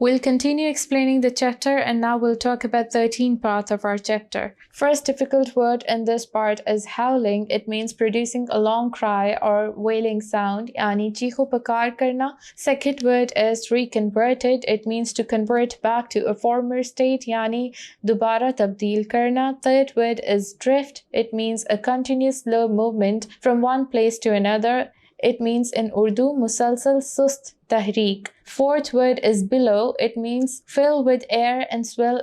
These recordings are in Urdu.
We'll continue explaining the chapter and now we'll talk about 13 parts of our chapter. First difficult word in this part is howling. It means producing a long cry or wailing sound, yani cheekho pakar karna. Second word is reconverted. It means to convert back to a former state, yani dobara tabdeel karna. Third word is drift. It means a continuous slow movement from one place to another. It means in Urdu musalsal sust tahreek. Fourth word is billow. It means fill with air and swell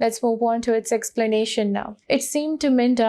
Let's move on to its explanation now. It seemed to Minda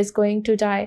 is going to die.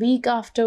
week after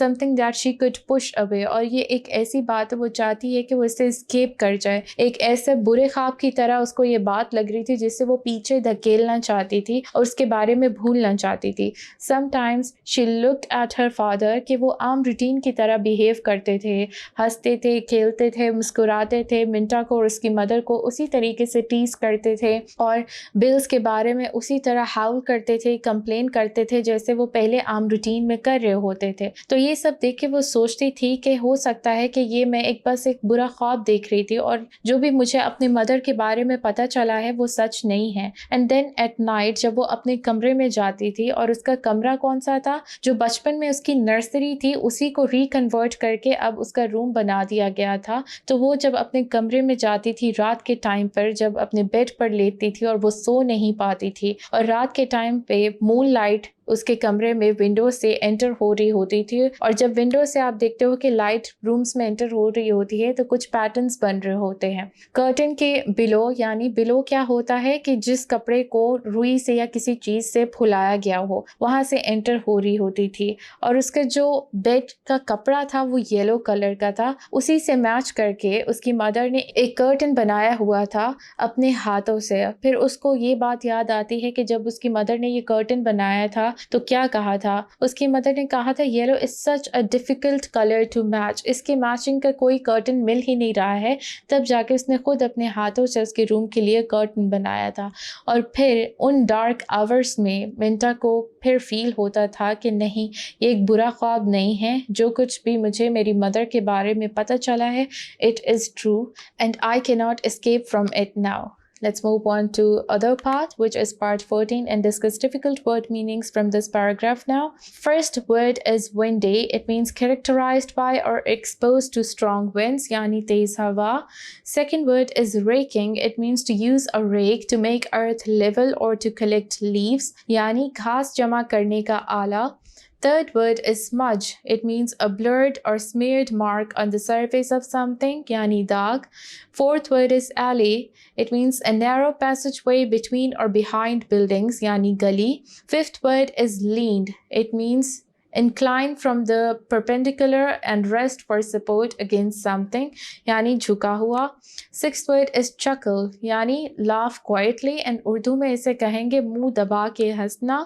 Something that she could push away. اور یہ ایک ایسی بات ہے وہ چاہتی ہے کہ وہ اس سے اسکیپ کر جائے. ایک ایسے برے خواب کی طرح اس کو یہ بات لگ رہی تھی جس سے وہ پیچھے دھکیلنا چاہتی تھی اور اس کے بارے میں بھولنا چاہتی تھی. Sometimes she looked at her father کہ وہ عام روٹین کی طرح بیہیو کرتے تھے, ہنستے تھے, کھیلتے تھے, مسکراتے تھے, منٹا کو اور اس کی مدر کو اسی طریقے سے ٹیز کرتے تھے اور بلز کے بارے میں اسی طرح ہاؤل کرتے تھے, کمپلین کرتے تھے جیسے وہ پہلے عام روٹین میں کر رہے ہوتے تھے. تو یہ سب دیکھ کے وہ سوچتی تھی کہ ہو سکتا ہے کہ یہ میں بس ایک برا خواب دیکھ رہی تھی اور جو بھی مجھے اپنی مدر کے بارے میں پتہ چلا ہے وہ سچ نہیں ہے. اینڈ دین ایٹ نائٹ جب وہ اپنے کمرے میں جاتی تھی, اور اس کا کمرہ کون سا تھا, جو بچپن میں اس کی نرسری تھی اسی کو ریکنورٹ کر کے اب اس کا روم بنا دیا گیا تھا. تو وہ جب اپنے کمرے میں جاتی تھی رات کے ٹائم پر, جب اپنے بیڈ پر لیٹتی تھی اور وہ سو نہیں پاتی تھی, اور رات کے ٹائم پہ مون لائٹ اس کے کمرے میں ونڈو سے انٹر ہو رہی ہوتی تھی, اور جب ونڈو سے آپ دیکھتے ہو کہ لائٹ رومز میں انٹر ہو رہی ہوتی ہے تو کچھ پیٹرنز بن رہے ہوتے ہیں. کرٹن کے بلو, یعنی بلو کیا ہوتا ہے کہ جس کپڑے کو روئی سے یا کسی چیز سے پھلایا گیا ہو وہاں سے انٹر ہو رہی ہوتی تھی, اور اس کا جو بیڈ کا کپڑا تھا وہ یلو کلر کا تھا. اسی سے میچ کر کے اس کی مدر نے ایک کرٹن بنایا ہوا تھا اپنے ہاتھوں سے. پھر اس کو یہ بات یاد آتی ہے کہ جب اس کی مدر نے یہ کرٹن بنایا تھا تو کیا کہا تھا. اس کی مدر نے کہا تھا yellow is such a difficult colour to match, اس کے میچنگ کا کوئی کرٹن مل ہی نہیں رہا ہے. تب جا کے اس نے خود اپنے ہاتھوں سے اس کے روم کے لیے کرٹن بنایا تھا. اور پھر ان ڈارک آورس میں منٹا کو پھر فیل ہوتا تھا کہ نہیں, یہ ایک برا خواب نہیں ہے, جو کچھ بھی مجھے میری مدر کے بارے میں پتہ چلا ہے it is true and I can not escape from it now. Let's move on to other part, which is part 14, and discuss difficult word meanings from this paragraph now. First word is windy. It means characterized by or exposed to strong winds, yani tez hawa. Second word is raking. It means to use a rake to make earth level or to collect leaves, yani ghaas jama karne ka ala. Third word is smudge. It means a blurred or smeared mark on the surface of something, yani daag. Fourth word is alley. It means a narrow passageway between or behind buildings, yani gully. Fifth word is leaned. It means incline from the perpendicular and rest for support against something, yani jhuka hua. Sixth word is chuckle, yani laugh quietly, and Urdu mein ise kahenge muh daba ke hasna.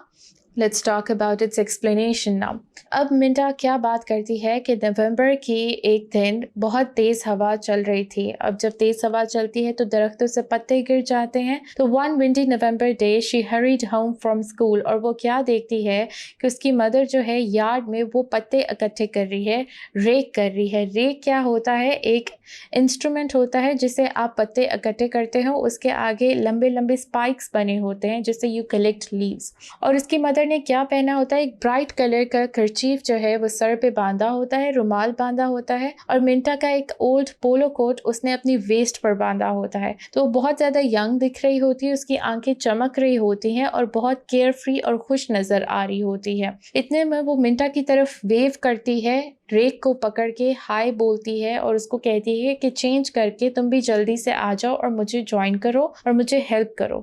Let's talk about its explanation now. اب منٹا کیا بات کرتی ہے کہ نومبر کی ایک دن بہت تیز ہوا چل رہی تھی. اب جب تیز ہوا چلتی ہے تو درختوں سے پتے گر جاتے ہیں. تو one windy November day she hurried home from school, اور وہ کیا دیکھتی ہے کہ اس کی مدر جو ہے یارڈ میں وہ پتے اکٹھے کر رہی ہے, ریک کر رہی ہے. ریک کیا ہوتا ہے, ایک انسٹرومنٹ ہوتا ہے جسے آپ پتے اکٹھے کرتے ہو, اس کے آگے لمبے لمبے اسپائکس بنے ہوتے ہیں جس سے یو کلیکٹ لیوز. اور اس کی مدر نے کیا پہنا ہوتا ہے, ایک برائٹ کلر کا کرچیف جو ہے وہ سر پہ باندھا ہوتا ہے, رومال باندھا ہوتا ہے, اور منٹا کا ایک اولڈ پولو کوٹ اس نے اپنی ویسٹ پر باندھا ہوتا ہے. تو وہ بہت زیادہ ینگ دکھ رہی ہوتی ہے, اس کی آنکھیں چمک رہی ہوتی ہیں اور بہت کیئر فری اور خوش نظر آ رہی ہوتی ہے. اتنے میں وہ منٹا کی طرف ویو کرتی ہے, ریک کو پکڑ کے ہائی بولتی ہے اور اس کو کہتی ہے کہ چینج کر کے تم بھی جلدی سے آ جاؤ اور مجھے جوائن کرو اور مجھے ہیلپ کرو.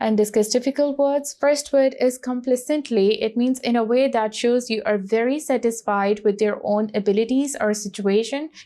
and discuss difficult words. First word is complacently. It means in a way that shows you are very satisfied with your own abilities or situation,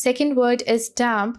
Second word is damp.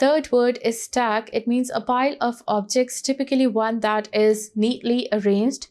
Third word is stack. It means a pile of objects, typically one that is neatly arranged,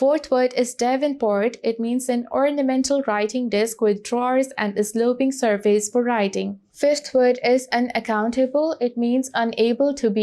Fourth word is Davenport. It means an ornamental writing desk with drawers and a sloping surface for writing. Fifth word is unaccountable. It means unable to be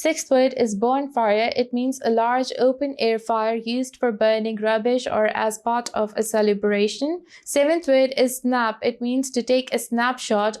Sixth word is bonfire. It means a large open air fire used for burning rubbish or as part of a celebration. Seventh word is snap. It means to take a snapshot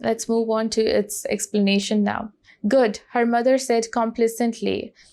Let's move on to its explanation now. Good, her mother said complacently.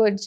good.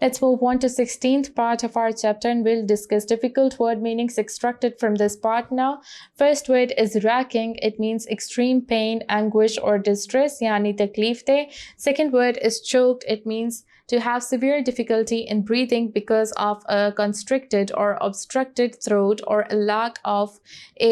Let's move on to 16th part of our chapter and we'll discuss difficult word meanings extracted from this part now. First word is racking. It means extreme pain, anguish or distress, yani takleef de. Second word is choked. It means to have severe difficulty in breathing because of a constricted or obstructed throat or a lack of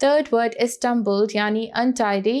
Third word is stumbled, yani untidy,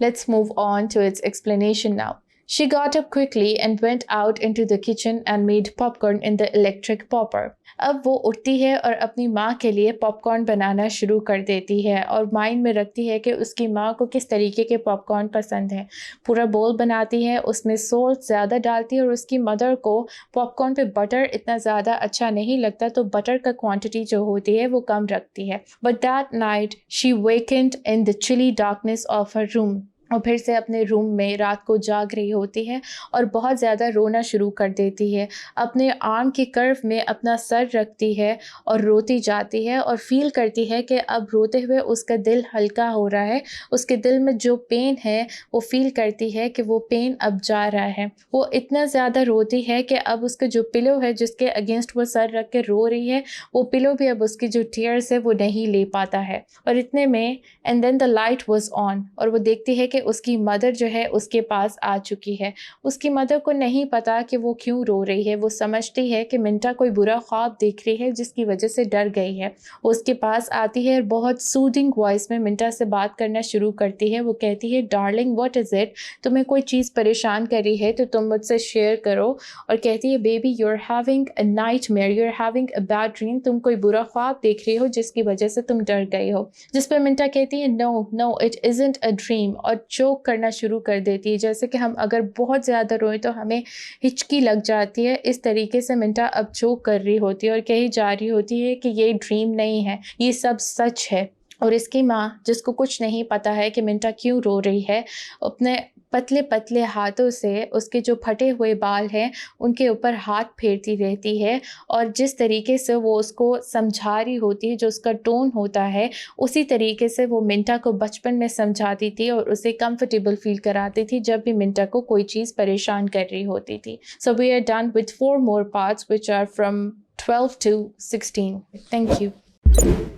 Let's move on to its explanation now. She got up quickly and went out into the kitchen and made popcorn in the electric popper. اب وہ اٹھتی ہے اور اپنی ماں کے لیے پاپ کارن بنانا شروع کر دیتی ہے اور مائنڈ میں رکھتی ہے کہ اس کی ماں کو کس طریقے کے پاپ کارن پسند ہیں. پورا بول بناتی ہے, اس میں سالٹ زیادہ ڈالتی ہے اور اس کی مدر کو پاپ کارن پہ بٹر اتنا زیادہ اچھا نہیں لگتا تو بٹر کا کوانٹٹی جو ہوتی ہے وہ کم رکھتی ہے. But that night she wakened in the chilly darkness of her روم, اور پھر سے اپنے روم میں رات کو جاگ رہی ہوتی ہے اور بہت زیادہ رونا شروع کر دیتی ہے. اپنے آرم کی کرو میں اپنا سر رکھتی ہے اور روتی جاتی ہے اور فیل کرتی ہے کہ اب روتے ہوئے اس کا دل ہلکا ہو رہا ہے. اس کے دل میں جو پین ہے وہ فیل کرتی ہے کہ وہ پین اب جا رہا ہے. وہ اتنا زیادہ روتی ہے کہ اب اس کا جو پلو ہے جس کے اگینسٹ وہ سر رکھ کے رو رہی ہے, وہ پلو بھی اب اس کی جو ٹیئرز ہے وہ نہیں لے پاتا ہے. اور اتنے میں and then the light was on, اور وہ دیکھتی ہے کہ اس کی مدر جو ہے اس کے پاس آ چکی ہے. اس کی مدر کو نہیں پتا کہ وہ کیوں رو رہی ہے. وہ سمجھتی ہے کہ منٹا کوئی برا خواب دیکھ رہی ہے جس کی وجہ سے ڈر گئی ہے. وہ اس کے پاس آتی ہے اور بہت سوڈنگ وائس میں منٹا سے بات کرنا شروع کرتی ہے. وہ کہتی ہے ڈارلنگ واٹ از اٹ, تمہیں کوئی چیز پریشان کر رہی ہے تو تم مجھ سے شیئر کرو. اور کہتی ہے baby you are having a nightmare, you are having a bad dream, تم کوئی برا خواب دیکھ رہی ہو جس کی وجہ سے تم ڈر گئی ہو. جس پہ منٹا کہتی ہے نو نو اٹ ازنٹ اے ڈریم, اور چوک کرنا شروع کر دیتی ہے. جیسے کہ ہم اگر بہت زیادہ روئیں تو ہمیں ہچکی لگ جاتی ہے, اس طریقے سے منٹا اب چوک کر رہی ہوتی ہے اور کہی جا رہی ہوتی ہے کہ یہ ڈریم نہیں ہے, یہ سب سچ ہے. اور اس کی ماں جس کو کچھ نہیں پتا ہے کہ منٹا کیوں رو رہی ہے, اپنے پتلے پتلے ہاتھوں سے اس کے جو پھٹے ہوئے بال ہیں ان کے اوپر ہاتھ پھیرتی رہتی ہے. اور جس طریقے سے وہ اس کو سمجھا رہی ہوتی ہے, جو اس کا ٹون ہوتا ہے, اسی طریقے سے وہ منٹا کو بچپن میں سمجھاتی تھی اور اسے کمفرٹیبل فیل کراتی تھی جب بھی منٹا کو کوئی چیز پریشان کر رہی ہوتی تھی. So we are done with 4 more parts which are from 12 to 16. Thank you.